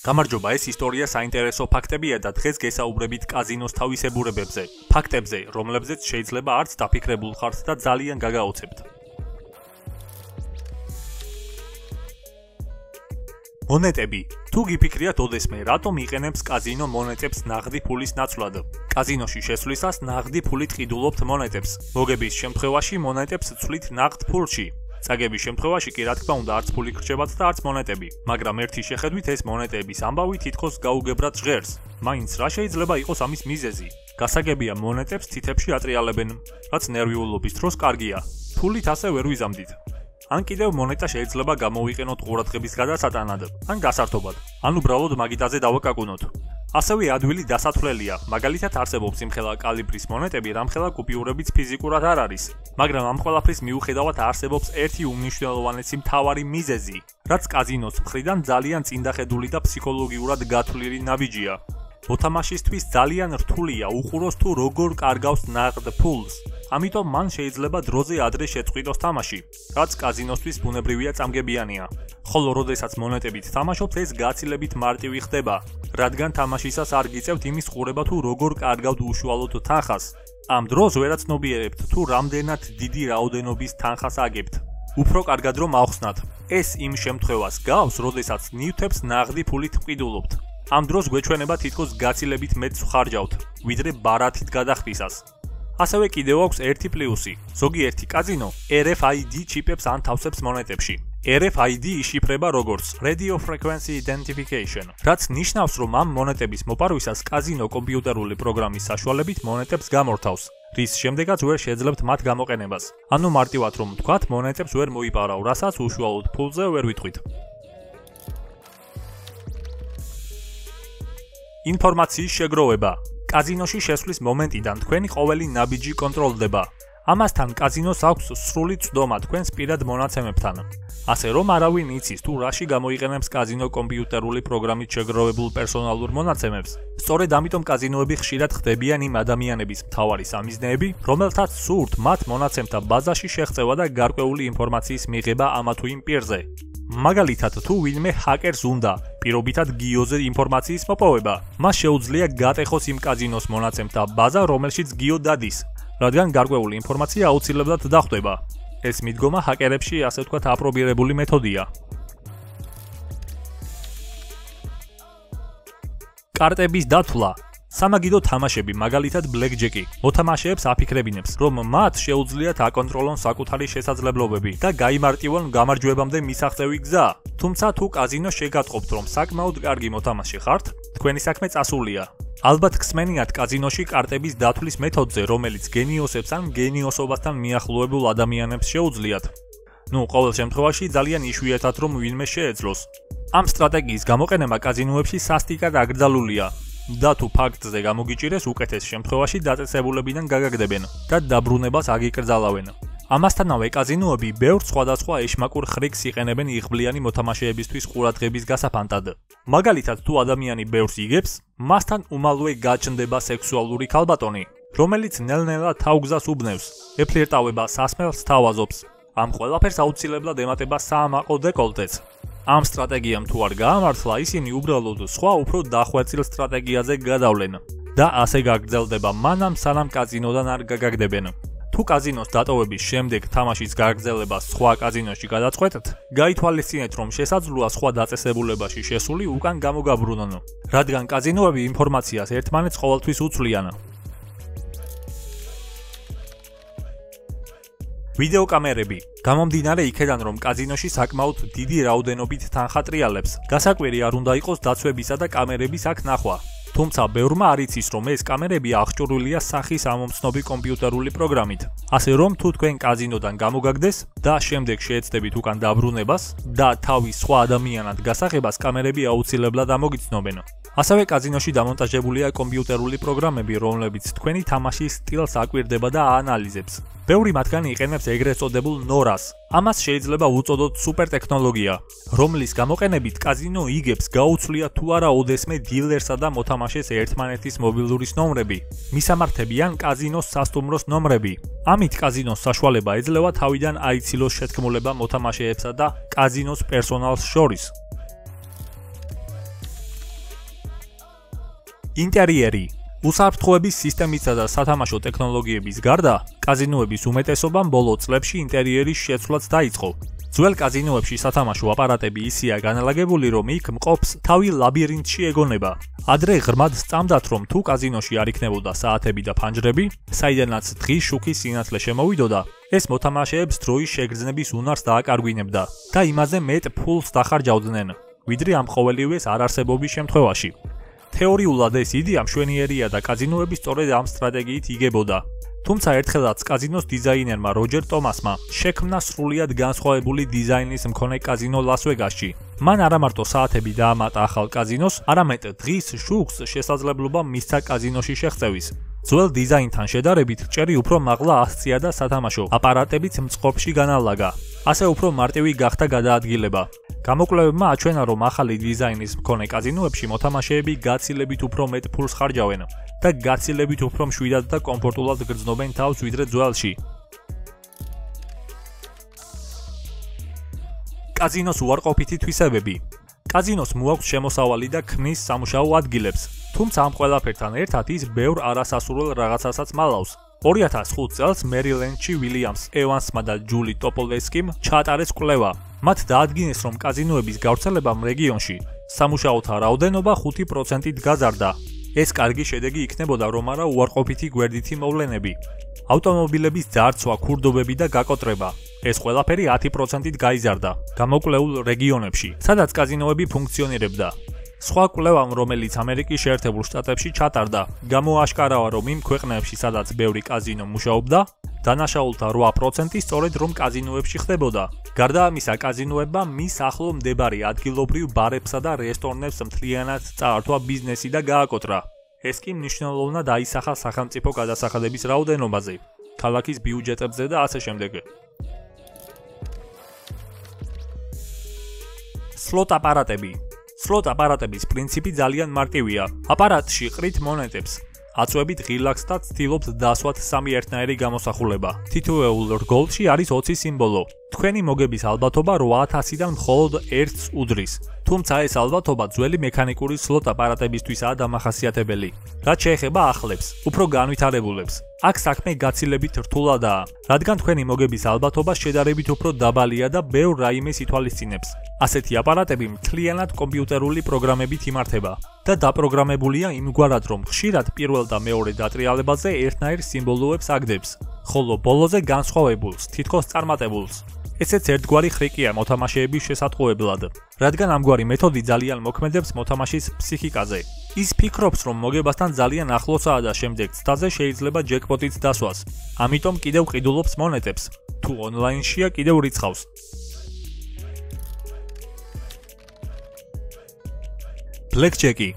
გამარჯობა, ეს ისტორია საინტერესო ფაქტებია და დღეს გესაუბრებით კაზინოს თავისებურებებზე, ფაქტებზე, რომლებზეც შეიძლება არც დაფიქრებულ ხართ და ძალიან გაგაოცებთ. მონეტები. თუ გიფიქრიათ ოდესმე, რატომ იყენებს კაზინო მონეტებს ნაღდი ფულის ნაცვლად? კაზინოში შესვლისას ნაღდი ფულით ყიდულობთ მონეტებს. მოგების შემთხვევაში მონეტებს ცვლით ნაღდ ფულში. წაგების შემთხვევაში კი რა თქმა უნდა არც ფული გრჩებათ და არც მონეტები, მაგრამ ერთი შეხედვით ეს მონეტების ამბავი თითქოს გაუგებრად ჟღერს. მაინც რა შეიძლება იყოს ამის მიზეზი? გასაგებია მონეტებს თითებში ატრიალებენ, რაც ნერვიულობის დროს კარგია. ფულით ასე ვერ ვიზამდით. ან კიდევ მონეტა შეიძლება გამოვიყენოთ ყურადღების გადასატანად, ან გასართობად, ან უბრალოდ მაგიტაზე დავაკაკუნოთ. ასევე ადვილი დასათვლელია, მაგალითად არსებობს იმხელა კალიბრის მონეტები, რამხელა კუპიურებიც ფიზიკურად არ არის, მაგრამ ამ ყველაფრის მიუხედავად არსებობს ერთი უმნიშვნელოვანესი მთავარი მიზეზი, რაც კაზინოს მხრიდან ძალიან წინდახედული და ფსიქოლოგიურად გათვლილი ნაბიჯია. მოთამაშისთვის ძალიან რთულია უყუროს თუ როგორ კარგავს ნაღდ ფულს. ამიტომ მან შეიძლება დროზე ადრე შეწყვიტოს თამაში, რაც კაზინოსთვის ბუნებრივია წამგებიანია. ხოლო როდესაც მონეტებით თამაშობთ, ეს გაცილებით მარტივი ხდება, რადგან თამაშისას არ გიწევთ იმის ყურება თუ როგორ კარგავთ უშუალოდ თანხას. ამ დროს ვერაცნობიერებთ თუ რამდენად დიდი რაოდენობის თანხას აგებთ. უფრო კარგად რომ ავხსნათ, ეს იმ შემთხვევას გავს, როდესაც ნივთებს ნაღდი ფულით ყიდულობთ. ამ დროს გვეჩვენება თითქოს გაცილებით მეტს ვხარჯავთ, ვიდრე ბარათით გადახდისას. ასევე კიდევ აქვს ერთი პლუსი. ზოგიერთი კაზინო RFID ჩიპებს ანთავსებს მონეტებში. RFID იშიფრება როგორც Radio Frequency Identification, რაც ნიშნავს, რომ ამ მონეტების მოპარვისას კაზინო კომპიუტერული პროგრამის საშუალებით მონეტებს გამორთავს, რის შემდეგაც ვერ შეძლებთ მათ გამოყენებას. ანუ მარტივად რომ ვთქვათ, მონეტებს ვერ მოიპარავ, რასაც უშუალოდ ფულზე ვერ ვიტყვით. ინფორმაციის შეგროვება. კაზინოში შესვლის მომენტიდან თქვენი ყოველი ნაბიჯი კონტროლდება. ამასთან კაზინოს აქვს სრული ცდომა თქვენს პირად მონაცემებთან. ასე რომ არავინ იცის თუ რაში გამოიყენებს კაზინო კომპიუტერული პროგრამით შეგროვებულ პერსონალურ მონაცემებს. სწორედ ამიტომ კაზინოები ხშირად ხდებიან იმ ადამიანების მთავარი სამიზნეები, რომელთაც სურთ მათ მონაცემთა ბაზაში შეღწევა და გარკვეული ინფორმაციის მიღება ამა თუ იმ პირზე. მაგალითად, თუ ვინმე ჰაკერს უნდა პირობითად გიოზე ინფორმაციის მოპოვება, მას შეუძლია გატეხოს იმ კაზინოს მონაცემთა ბაზა, რომელშიც გიო დადის, რადგან გარკვეული ინფორმაცია აუცილებლად დახვდება. ეს მიდგომა ჰაკერებში ასე ვთქვათ აპრობირებული მეთოდია. კარტების დათვლა. სამაგიდო თამაშები, მაგალითად ბლეკჯეკი, მოთამაშეებს აფიქრებინებს, რომ მათ შეუძლიათ აკონტროლონ საკუთარი შესაძლებლობები და გაიმარტივონ გამარჯვებამდე მისაღწევი გზა. თუმცა თუ კაზინო შეგატყობთ, რომ საკმაოდ კარგი მოთამაშე ხართ, თქვენი საქმე წასულია. ალბათ ხსმენიათ კაზინოში კარტების დათვლის მეთოდზე, რომელიც გენიოსებს ან გენიოსობასთან მიახლოებულ ადამიანებს შეუძლიათ. ყოველ შემთხვევაში ძალიან იშვიათად რომ ვინმე შეეძლოს. ამ სტრატეგიის გამოყენება კაზინოებში სასტიკად აკრძალულია. და თუ ფაქტზე გამოგიჭირეს, უკეთეს შემთხვევაში დაწესებულებიდან გაგაგდებენ და დაბრუნებას აგიკრძალავენ. ამასთანავე კაზინოები ბევრ სხვადასხვა ეშმაკურ ხრიკს იყენებენ იღბლიანი მოთამაშეებისთვის ყურადღების გასაფანტად. მაგალითად, თუ ადამიანი ბევრს იგებს, მასთან უმალვე გაჩნდება სექსუალური ქალბატონი, რომელიც ნელ-ნელა თავგზას უბნევს, ეფლირტავება სასმელს თავაზობს. ამ ყველაფერს აუცილებლად ემატება საამაყო დეკოლტეც. ამ სტრატეგიამ თუ არ გაამართლა, ისინი უბრალოდ სხვა უფრო დახვეწილ სტრატეგიაზე გადავლენ და ასე გაგრძელდება მანამ სანამ კაზინოდან არ გაგაგდებენ. თუ კაზინოს დატოვების შემდეგ თამაშის გაგრძელება სხვა კაზინოში გადაწყვეტთ, გაითვალისწინეთ, რომ შესაძლოა სხვა დაწესებულებაში შესული უკან გამოგაბრუნონ, რადგან კაზინოები ინფორმაციას ერთმანეთს ყოველთვის უცვლიან. ვიდეოკამერები. გამომდინარე იქედან, რომ კაზინოში საკმაოდ დიდი რაოდენობით თანხა ტრიალებს, გასაკვირი არ უნდა იყოს დაცვებისა და კამერების აქ ნახვა. თუმცა ბევრმა არ იცის, რომ ეს კამერები აღჭურვილია სახის ამომცნობი კომპიუტერული პროგრამით. ასე რომ თუ თქვენ კაზინოდან გამოგაგდეს და შემდეგ შეეცდებით უკან დაბრუნებას და თავის სხვა ადამიანად გასაღებას, კამერები აუცილებლად ამოგიცნობენ. ასევე კაზინოში დამონტაჟებულია კომპიუტერული პროგრამები, რომლებიც თქვენი თამაშის სტილს აკვირდება და აანალიზებს. ბევრი მათგანი იყენებს ეგრეთ წოდებულ NORAS. ამას შეიძლება უწოდოთ სუპერთექნოლოგია, რომლის გამოყენებით კაზინო იგებს გაუცვლია თუ არა ოდესმე დილერსა და მოთამაშეს ერთმანეთის მობილურის ნომრები, მისამართები ან კაზინოს სასტუმროს ნომრები. ამით კაზინოს საშუალება ეძლევა თავიდან აიცილოს შეთქმულება მოთამაშეებსა და კაზინოს პერსონალს შორის. ინტერიერი. უსაფრთხოების სისტემისა და სათამაშო ტექნოლოგიების გარდა, კაზინოების უმეტესობამ ბოლო წლებში ინტერიერის შეცვლაც დაიწყო. ძველ კაზინოებში სათამაშო აპარატები ისეა განლაგებული, რომ იქ მყოფს თავი ლაბირინთში ეგონება. ადრე ღრმად სწამდათ, რომ თუ კაზინოში არ იქნებოდა საათები და ფანჯრები, საიდანაც დღის შუქის სინათლე შემოვიდოდა, ეს მოთამაშეებს დროის შეგრძნების უნარს დააკარგვინებდა და იმაზე მეტ ფულს დახარჯავდნენ, ვიდრე ამ ყოველივეს არარსებობის შემთხვევაში. თეორიულად ეს იდეა მშვენიერია და კაზინოები სწორედ ამ სტრატეგიით იგებოდა. თუმცა ერთხელაც კაზინოს დიზაინერმა როჯერ ტომასმა შექმნა სრულიად განსხვავებული დიზაინის მქონე კაზინო ლას-ვეგასში. მან არა მარტო საათები დაამატა ახალ კაზინოს, არამედ დღის შუქს შესაძლებლობა მისცა კაზინოში შეღწევის. ძველ დიზაინთან შედარებით ჭერი უფრო მაღლა ასწია და სათამაშო აპარატებიც მწყობში განალაგა. ასე უფრო მარტივი გახდა გადაადგილება. გამოკვლევებმა აჩვენა, რომ ახალი დიზაინის მქონე კაზინოებში მოთამაშეები გაცილებით უფრო მეტ ფულს ხარჯავენ და გაცილებით უფრო მშვიდად და კომფორტულად გრძნობენ თავს ვიდრე ძველში. კაზინოს უარყოფითი თვისებები. კაზინოს მოაქვს შემოსავალი და ქმნის სამუშაო ადგილებს, თუმცა ამ ყველაფერთან ერთად ის ბევრ არასასურველ რაღაცასაც მალავს. 2005 წელს მერილენდში ვილიამს ევანსმა და ჯული ტოპოლესკიმ ჩაატარეს კვლევა. მათ დაადგინეს, რომ კაზინოების გავრცელებამ რეგიონში სამუშაოთა რაოდენობა 5%-ით გაზარდა. ეს კარგი შედეგი იქნებოდა, რომ არა უარყოფითი გვერდითი მოვლენები. ავტომობილების ძარცვა, ქურდობები და გაკოტრება. ეს ყველაფერი 10%-ით გაიზარდა გამოკვლეულ რეგიონებში, სადაც კაზინოები ფუნქციონირებდა. სხვა კვლევამ, რომელიც ამერიკის შეერთებულ შტატებში ჩატარდა, გამოაშკარავა, რომ იმ ქვეყნებში, სადაც ბევრი კაზინო მუშაობდა, დანაშაულთა 8% სწორედ რომ კაზინოებში ხდებოდა. გარდა ამისა, კაზინოებმა მის ახლო მდებარე ადგილობრივ ბარებსა და რესტორნებს მთლიანად წაართვა ბიზნესი და გააკოტრა. ეს კი მნიშვნელოვნად აისახა სახელმწიფო გადასახადების რაოდენობაზე, ქალაქის ბიუჯეტებზე და ასე შემდეგ. სლოტ აპარატები. სლოტ აპარატების პრინციპი ძალიან მარტივია. აპარატში ყრით მონეტებს. აწვევით ღილაკს და ცდილობთ დასვათ სამი ერთნაირი გამოსახულება. თითოეულ რგოლში არის 20 სიმბოლო. თქვენი მოგების ალბათობა 8000-დან მხოლოდ 1-ს უდრის. თუმცა ეს ალბათობა ძველი მექანიკური სლოტ აპარატებისთვისაა დამახასიათებელი. რაც შეეხება ახლებს, უფრო განვითარებულებს. აქ საქმე გაცილებით რთულადაა, რადგან თქვენი მოგების ალბათობა შედარებით უფრო დაბალია და ბევრ რაიმეს ითვალისწინებს. ასეთი აპარატები მთლიანად კომპიუტერული პროგრამებით იმართება და დაპროგრამებულია იმგვარად, რომ ხშირად პირველ და მეორე დატრიალებაზე ერთნაირ სიმბოლოებს აგდებს, ხოლო ბოლოზე განსხვავებულს, თითქოს წარმატებულს. ესეც ერთგვარი ხრიკია მოთამაშეების შესატყუებლად, რადგან ამგვარი მეთოდი ძალიან მოქმედებს მოთამაშის ფსიქიკაზე. ის ფიქრობს, რომ მოგებასთან ძალიან ახლოსაა და შემდეგ ცდაზე შეიძლება ჯეკპოტიც დასვას. ამიტომ კიდევ ყიდულობს მონეტებს. თუ ონლაინშია, კიდევ რიცხავს. ბლეკჯეკი.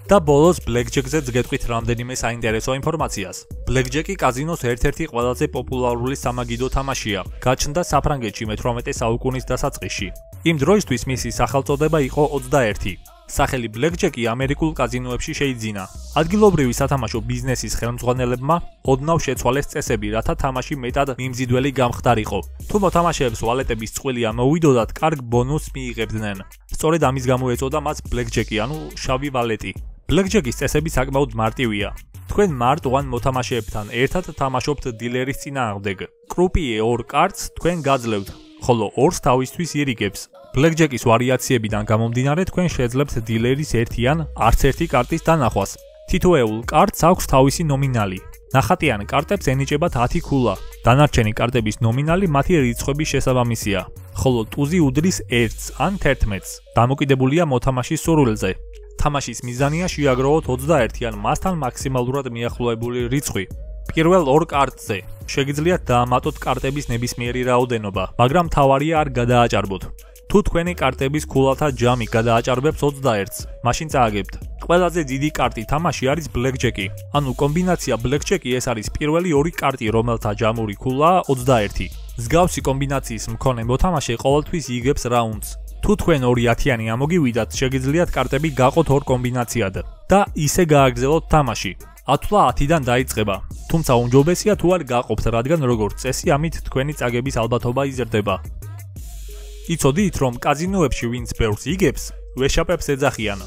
და ბოლოს ბლეკჯეკზეც გეტყვით რამდენიმე საინტერესო ინფორმაციას. ბლეკჯეკი კაზინოს ერთ-ერთი ყველაზე პოპულარული სამაგიდო თამაშია. გაჩნდა საფრანგეთში მე-18 საუკუნის დასაწყისში. იმ დროისთვის მისი სახელწოდება იყო 21. სახელი ბლეკჯეკი ამერიკულ კაზინოებში შეიძინა. ადგილობრივი სათამაშო ბიზნესის ხელმძღვანელებმა ოდნავ შეცვალეს წესები, რათა თამაში მეტად მიმზიდველი გამხდარიყო. თუ მოთამაშეებს ვალეტების წყვილი ამოუვიდოდათ, კარგ ბონუსს მიიღებდნენ. სწორედ ამის გამო ეწოდა მას ბლეკჯეკი, ანუ შავი ვალეტი. ბლეკჯეკის წესები საკმაოდ მარტივია. თქვენ მარტო ან მოთამაშეებთან ერთად თამაშობთ დილერის წინააღმდეგ. კრუპიე 2 კარტს თქვენ გაძლევთ, ხოლო 2-ს თავისთვის ირიგებს. ბლეკჯეკის ვარიაციებიდან გამომდინარე თქვენ შეძლებთ დილერის 1 ან არც ერთი კარტის დანახვას. თითოეულ კარტს აქვს თავისი ნომინალი. ნახატიან კარტებს ენიჭებათ 10 ქულა. დანარჩენი კარტების ნომინალი მათი რიცხვების შესაბამისია, ხოლო ტუზი უდრის 1-ს ან 11-ს. დამოკიდებულია მოთამაშის სურვილზე. თამაშის მიზანია შეაგროვოთ 21 ან მასთან მაქსიმალურად მიახლოებული რიცხვი. პირველ 2 კარტზე შეგიძლიათ დაამატოთ კარტების ნებისმიერი რაოდენობა, მაგრამ მთავარია არ გადააჭარბოთ. თუ თქვენი კარტების ქულათა ჯამი გადააჭარბებს 21-ს, მაშინ წააგებთ. ყველაზე დიდი კარტი თამაში არის ბლეკჯეკი. ანუ კომბინაცია ბლეკჯეკი ეს არის პირველი 2 კარტი, რომელთა ჯამური ქულაა 21. მსგავსი კომბინაციის მქონე მოთამაშე ყოველთვის იგებს რაუნდს. თუ თქვენ 2 10-იანი ამოგივიდათ, შეგიძლიათ კარტები გაყოთ 2 კომბინაციად და ისე გააგრძელოთ თამაში. ათვლა 10-დან დაიწყება. თუმცა უმჯობესია თუ არ გაყოფთ, რადგან როგორც წესი ამით თქვენი წაგების ალბათობა იზრდება. იცოდით, რომ კაზინოებში ვინც ბევრს იგებს, ვეშაპებს ეძახიან.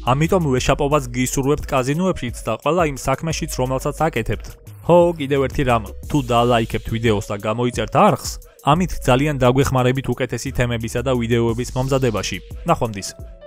ამიტომ ვეშაპობას გისურვებთ კაზინოებშიც და ყველა იმ საქმეშიც, რომელსაც აკეთებთ. ხო, კიდევ ერთი რამ, თუ დალაიქებთ ვიდეოს და გამოიწერთ არხს, ამით ძალიან დაგვეხმარებით უკეთესი თემებისა და ვიდეოების მომზადებაში. ნახვამდის.